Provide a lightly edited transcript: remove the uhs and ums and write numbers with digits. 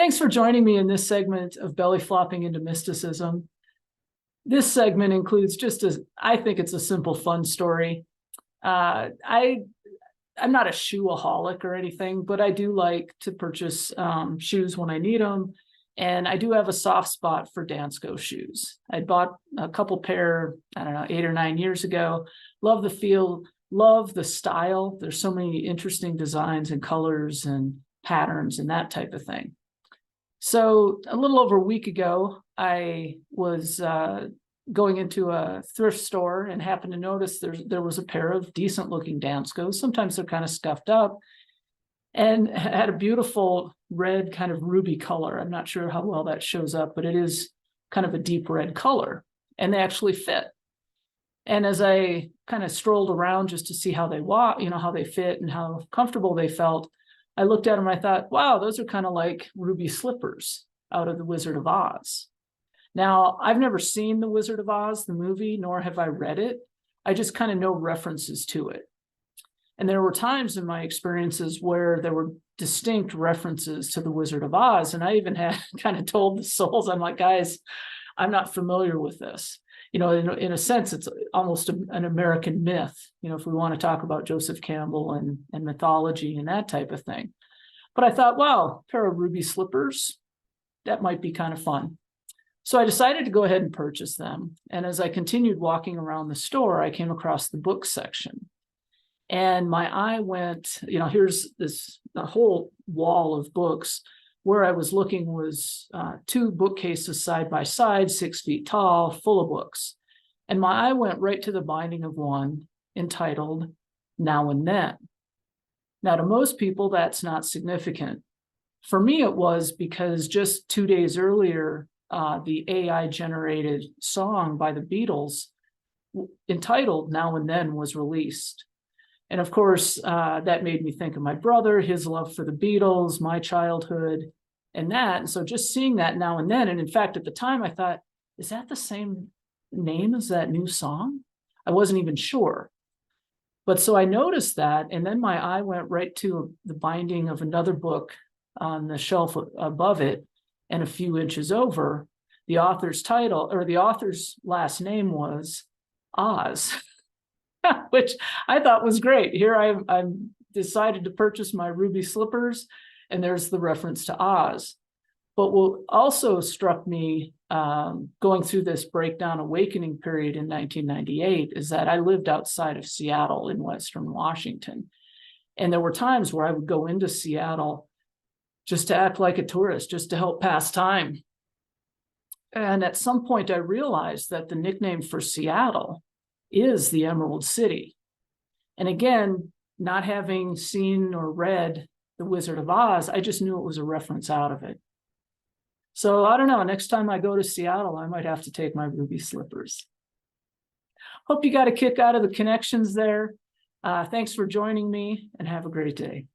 Thanks for joining me in this segment of Belly Flopping into Mysticism. This segment includes I think it's a simple, fun story. I'm not a shoeaholic or anything, but I do like to purchase shoes when I need them. And I do have a soft spot for Dansko shoes. I bought a couple pair, I don't know, 8 or 9 years ago. Love the feel, love the style. There's so many interesting designs and colors and patterns and that type of thing. So a little over a week ago, I was going into a thrift store and happened to notice there was a pair of decent looking Danskos. Sometimes they're kind of scuffed up and had a beautiful red kind of ruby color. I'm not sure how well that shows up, but it is kind of a deep red color and they actually fit. And as I kind of strolled around just to see how they walk, how they fit and how comfortable they felt, I looked at them and I thought, wow, those are kind of like ruby slippers out of The Wizard of Oz. Now, I've never seen The Wizard of Oz, the movie, nor have I read it. I just kind of know references to it. And there were times in my experiences where there were distinct references to The Wizard of Oz. And I even had kind of told the souls, I'm like, guys, I'm not familiar with this. In a sense, it's almost an American myth, if we want to talk about Joseph Campbell and mythology and that type of thing. But I thought, wow, a pair of ruby slippers, that might be kind of fun. So I decided to go ahead and purchase them. And as I continued walking around the store, I came across the book section. And my eye went, here's a whole wall of books. Where I was looking was 2 bookcases side by side, 6 feet tall, full of books. And my eye went right to the binding of one entitled Now and Then. Now, to most people, that's not significant. For me, it was because just 2 days earlier, the AI-generated song by the Beatles entitled Now and Then was released. And of course, that made me think of my brother, his love for the Beatles, my childhood, and that. And so just seeing that Now and Then, and in fact, at the time I thought, is that the same name as that new song? I wasn't even sure. But so I noticed that, and then my eye went right to the binding of another book on the shelf above it, and a few inches over, the author's title, or the author's last name was Oz. Which I thought was great. Here I'm decided to purchase my ruby slippers, and there's the reference to Oz. But what also struck me going through this breakdown awakening period in 1998 is that I lived outside of Seattle in Western Washington. And there were times where I would go into Seattle just to act like a tourist, just to help pass time. And at some point I realized that the nickname for Seattle is the Emerald City. And again, not having seen or read The Wizard of Oz, I just knew it was a reference out of it. So I don't know, next time I go to Seattle, I might have to take my ruby slippers. Hope you got a kick out of the connections there. Thanks for joining me and have a great day.